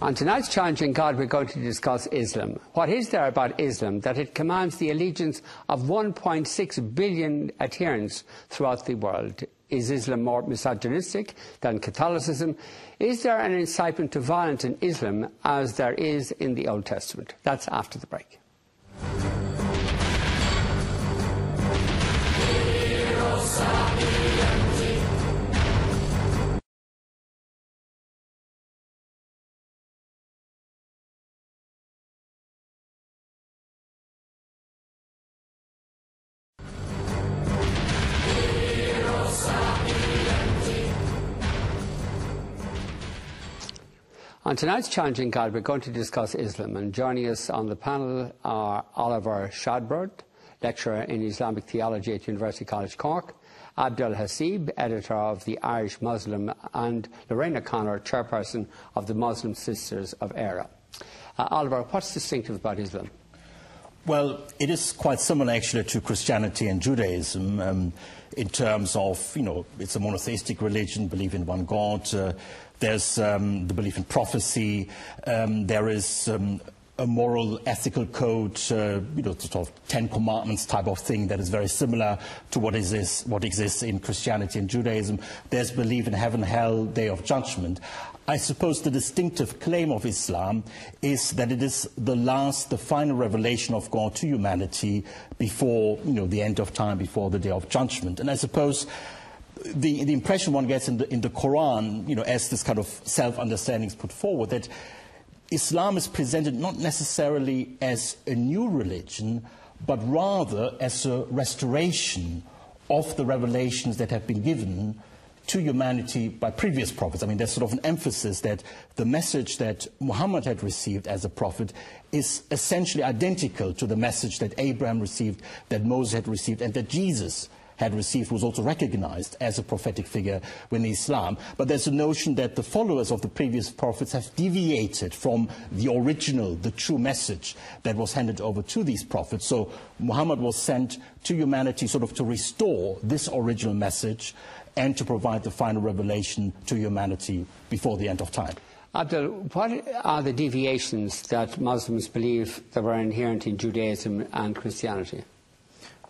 On tonight's Challenging God, we're going to discuss Islam. What is there about Islam that it commands the allegiance of 1.6 billion adherents throughout the world? Is Islam more misogynistic than Catholicism? Is there an incitement to violence in Islam as there is in the Old Testament? That's after the break. On tonight's Challenging God, we're going to discuss Islam, and joining us on the panel are Oliver Shadbird, lecturer in Islamic theology at University College Cork, Abdel Hasib, editor of the Irish Muslim, and Lorraine O'Connor, chairperson of the Muslim Sisters of Era. Oliver, what's distinctive about Islam? Well, it is quite similar actually to Christianity and Judaism in terms of, it's a monotheistic religion, believe in one God. There's the belief in prophecy. There is a moral, ethical code, sort of 10 Commandments type of thing that is very similar to what exists in Christianity and Judaism. There's belief in heaven, hell, day of judgment. I suppose the distinctive claim of Islam is that it is the final revelation of God to humanity before, the end of time, before the day of judgment. And I suppose the impression one gets in the Quran, as this kind of self-understanding is put forward, that Islam is presented not necessarily as a new religion, but rather as a restoration of the revelations that have been given to humanity by previous prophets. I mean, there's sort of an emphasis that the message that Muhammad had received as a prophet is essentially identical to the message that Abraham received, that Moses had received, and that Jesus had received, was also recognized as a prophetic figure within Islam. But there's a notion that the followers of the previous prophets have deviated from the original, the true message that was handed over to these prophets. So Muhammad was sent to humanity sort of to restore this original message and to provide the final revelation to humanity before the end of time. Abdul, what are the deviations that Muslims believe that were inherent in Judaism and Christianity?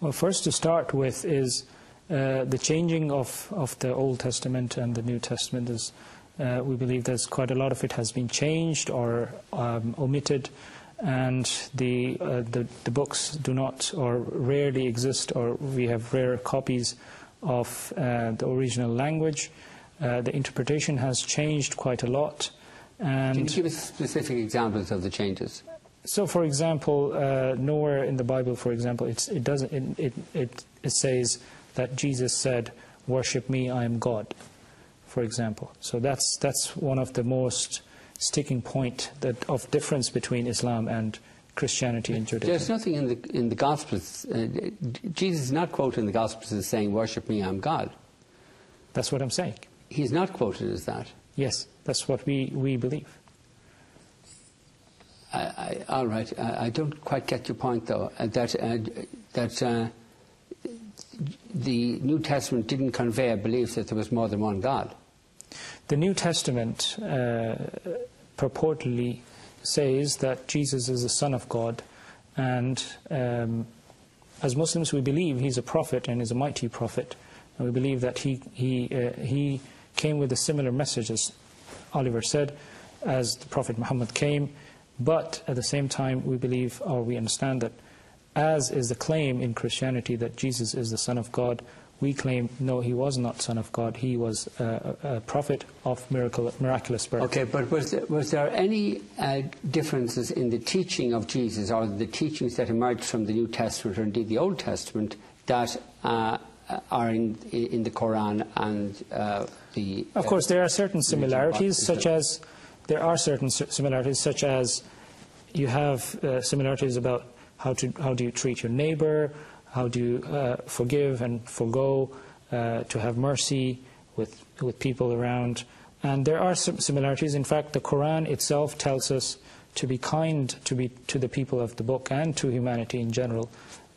Well, first to start with is the changing of the Old Testament and the New Testament. We believe there's quite a lot of it has been changed or omitted, and the books do not or rarely exist, or we have rare copies of the original language. The interpretation has changed quite a lot. And can you give us specific examples of the changes? So, for example, nowhere in the Bible, for example, it says that Jesus said, "Worship me, I am God," for example. So that's one of the most sticking point of difference between Islam and Christianity and Judaism. There's nothing in the Gospels. Jesus is not quoted in the Gospels as saying, "Worship me, I am God." That's what I'm saying. He's not quoted as that. Yes, that's what we believe. All right. I don't quite get your point, though, that the New Testament didn't convey a belief that there was more than one God. The New Testament purportedly says that Jesus is the Son of God, and as Muslims we believe he's a prophet and is a mighty prophet, and we believe that he came with a similar message, as Oliver said, as the Prophet Muhammad came. But at the same time, we believe, or we understand that, as is the claim in Christianity that Jesus is the Son of God, we claim, no, he was not Son of God. He was a prophet of miraculous birth. Okay, but was there any differences in the teaching of Jesus, or the teachings that emerged from the New Testament, or indeed the Old Testament, that are in the Quran and the... Of course, there are certain similarities, such as... There are certain similarities, such as you have similarities about how do you treat your neighbor, how do you forgive and forgo, to have mercy with people around. And there are some similarities. In fact, the Quran itself tells us to be kind to the people of the book and to humanity in general,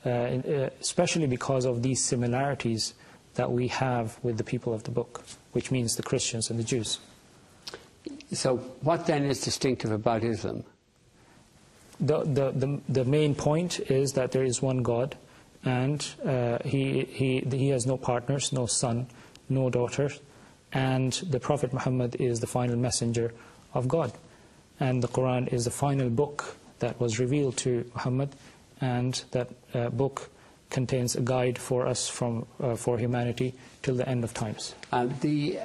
especially because of these similarities that we have with the people of the book, which means the Christians and the Jews. So what then is distinctive about Islam? The main point is that there is one God, and he has no partners, no son, no daughter, and the Prophet Muhammad is the final messenger of God. And the Quran is the final book that was revealed to Muhammad, and that book contains a guide for us for humanity till the end of times. The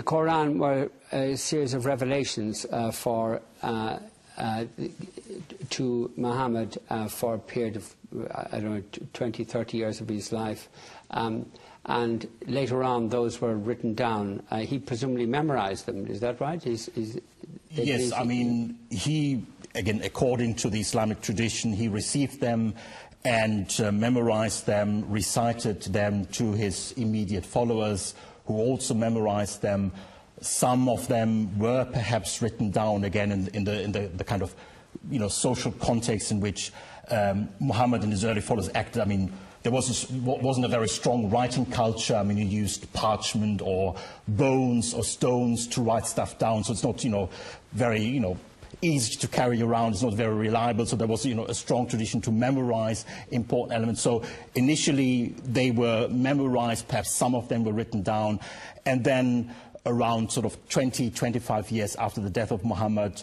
Quran were a series of revelations to Muhammad for a period of, I don't know, 20, 30 years of his life. And later on, those were written down. He presumably memorized them. Is that right? Yes, I mean, he, again, according to the Islamic tradition, he received them and memorized them, recited them to his immediate followers, who also memorized them. Some of them were perhaps written down again in the kind of, social context in which Muhammad and his early followers acted. I mean, there wasn't a very strong writing culture. I mean, you used parchment or bones or stones to write stuff down, so it's not, very, easy to carry around. It's not very reliable. So there was, a strong tradition to memorize important elements. So initially they were memorized. Perhaps some of them were written down, and then around sort of 20, 25 years after the death of Muhammad,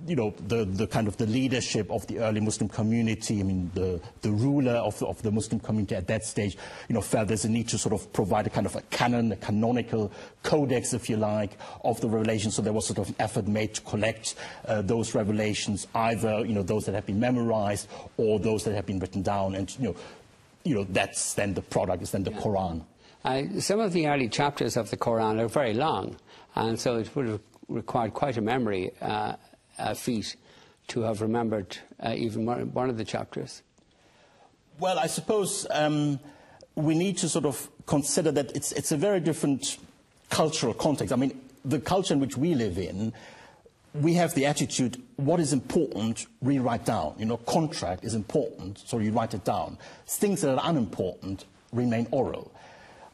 the kind of the leadership of the early Muslim community, I mean, the ruler of the Muslim community at that stage, felt there's a need to sort of provide a kind of a canon, a canonical codex, if you like, of the revelations. So there was sort of an effort made to collect those revelations, either, those that have been memorized or those that have been written down. And, that's then the product, is then the Quran. Some of the early chapters of the Quran are very long, and so it would have required quite a memory feat to have remembered even one of the chapters. Well, I suppose we need to sort of consider that it's a very different cultural context. I mean, the culture in which we live in, we have the attitude, what is important, we write down. Contract is important, so you write it down. Things that are unimportant remain oral.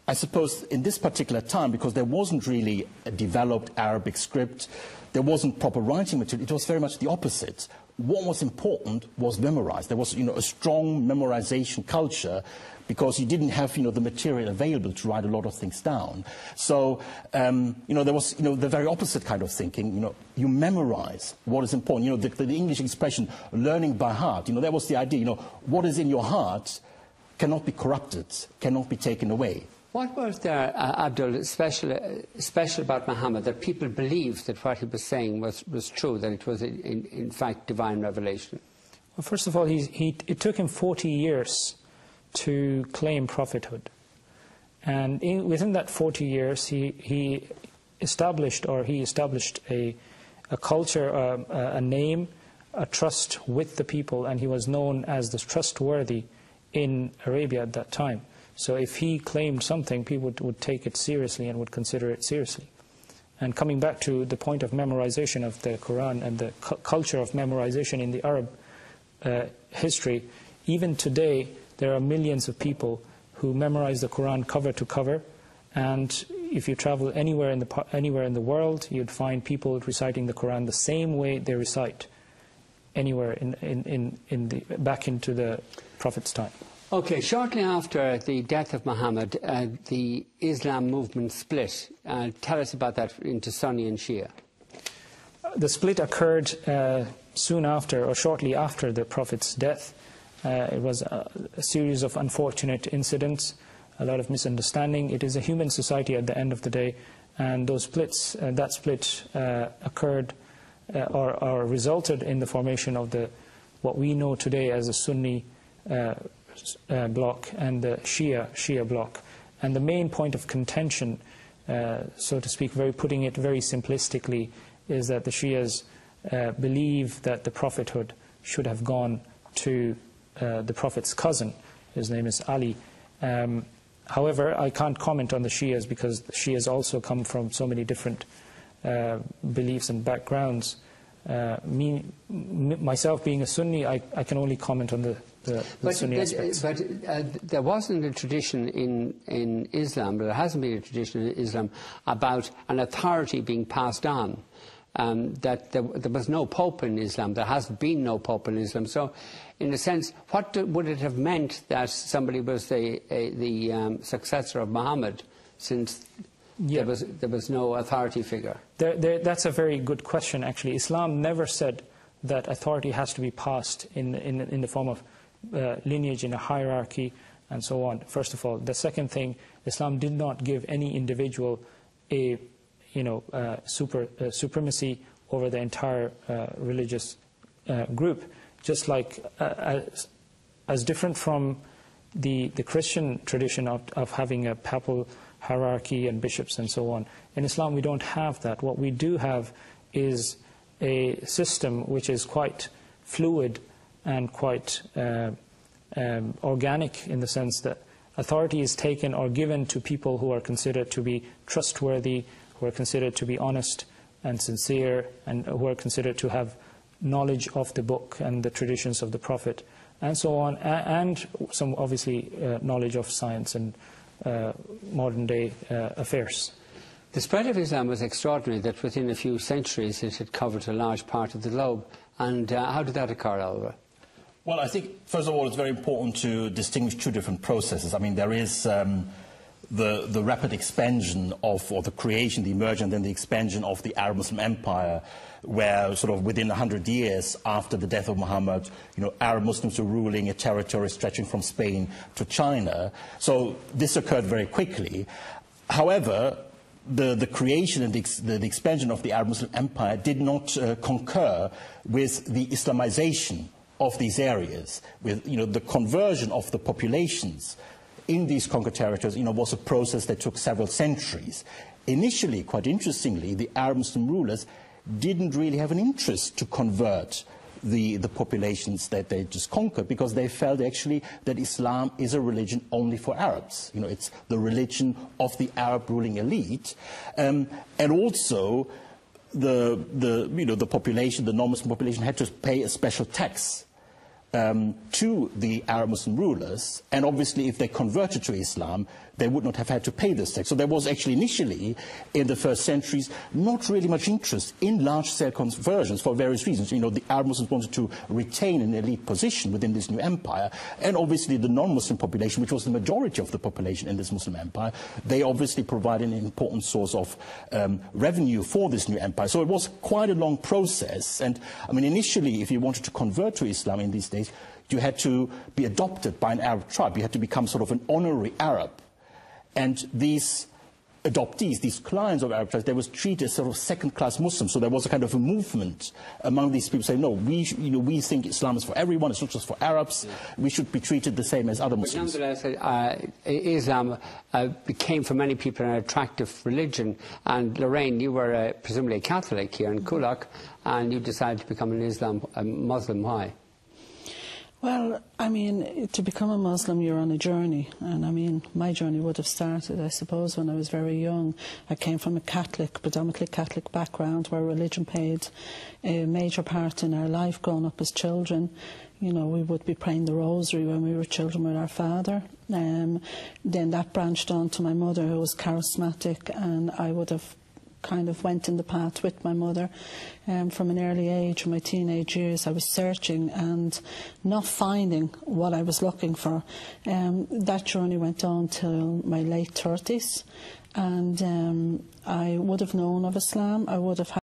I suppose in this particular time, because there wasn't really a developed Arabic script, there wasn't proper writing material, it was very much the opposite. What was important was memorized. There was, a strong memorization culture, because you didn't have, the material available to write a lot of things down. So, there was, the very opposite kind of thinking. You memorize what is important. The English expression, learning by heart, that was the idea. What is in your heart cannot be corrupted, cannot be taken away. What was there, Abdul, special about Muhammad, that people believed that what he was saying was true, that it was in fact divine revelation? Well, first of all, it took him 40 years to claim prophethood. And within that 40 years, he established a culture, a name, a trust with the people, and he was known as the trustworthy in Arabia at that time. So if he claimed something, people would take it seriously and would consider it seriously. And coming back to the point of memorization of the Quran and the culture of memorization in the Arab history, even today there are millions of people who memorize the Quran cover to cover. And if you travel anywhere in the world, you'd find people reciting the Quran the same way they recite anywhere back into the Prophet's time. Okay, shortly after the death of Muhammad, the Islam movement split. Tell us about that into Sunni and Shia. The split occurred soon after, or shortly after, the Prophet's death. It was a series of unfortunate incidents, a lot of misunderstanding. It is a human society at the end of the day, and those splits, that split occurred or resulted in the formation of what we know today as the Sunni bloc and the Shia bloc. And the main point of contention, so to speak, putting it very simplistically, is that the Shias believe that the prophethood should have gone to the Prophet's cousin. His name is Ali. However, I can't comment on the Shias, because the Shias also come from so many different beliefs and backgrounds. Myself being a Sunni, I can only comment on the Sunni aspects. But there wasn't a tradition in Islam, but there hasn't been a tradition in Islam about an authority being passed on that there was no pope in Islam. There has been no pope in Islam. So, in a sense, what would it have meant that somebody was the successor of Muhammad, since there was no authority figure? That's a very good question, actually. Islam never said that authority has to be passed in the form of lineage, in a hierarchy, and so on, first of all. The second thing, Islam did not give any individual a supremacy over the entire religious group, just like as different from the Christian tradition of having a papal hierarchy and bishops and so on. In Islam, we don't have that. What we do have is a system which is quite fluid and quite organic, in the sense that authority is taken or given to people who are considered to be trustworthy, who are considered to be honest and sincere, and who are considered to have knowledge of the book and the traditions of the Prophet, and so on, and some, obviously, knowledge of science and modern-day affairs. The spread of Islam was extraordinary, that within a few centuries it had covered a large part of the globe. And how did that occur, Oliver? Well, I think, first of all, it's very important to distinguish two different processes. I mean, there is the rapid expansion of, or the creation, the emergence, and then the expansion of the Arab Muslim Empire, where sort of within 100 years after the death of Muhammad, Arab Muslims were ruling a territory stretching from Spain to China. So this occurred very quickly. However, the creation and the expansion of the Arab Muslim Empire did not concur with the Islamization of these areas, with the conversion of the populations in these conquered territories. Was a process that took several centuries. Initially, quite interestingly, the Arab Muslim rulers didn't really have an interest to convert the populations that they just conquered, because they felt actually that Islam is a religion only for Arabs. It's the religion of the Arab ruling elite, and also the population, the non-Muslim population, had to pay a special tax to the Arab Muslim rulers, and obviously if they converted to Islam, they would not have had to pay this tax. So there was actually initially, in the first centuries, not really much interest in large-scale conversions for various reasons. The Arab Muslims wanted to retain an elite position within this new empire, and obviously the non-Muslim population, which was the majority of the population in this Muslim empire, they obviously provided an important source of revenue for this new empire. So it was quite a long process, and I mean, initially, if you wanted to convert to Islam in these days, you had to be adopted by an Arab tribe. You had to become sort of an honorary Arab. And these adoptees, these clients of Arab tribes, they were treated as sort of second-class Muslims. So there was a kind of a movement among these people saying, no, we think Islam is for everyone, it's not just for Arabs. Yeah. We should be treated the same as other Muslims. But nonetheless, Islam became for many people an attractive religion. And Lorraine, you were presumably a Catholic here in Kulak, and you decided to become a Muslim. Why? Well, I mean, to become a Muslim, you're on a journey. And I mean, my journey would have started, I suppose, when I was very young. I came from a predominantly Catholic background, where religion played a major part in our life growing up as children. We would be praying the rosary when we were children with our father. Then that branched on to my mother, who was charismatic, and I would have kind of went in the path with my mother. From an early age, in my teenage years, I was searching and not finding what I was looking for. That journey went on till my late 30s, and I would have known of Islam. I would have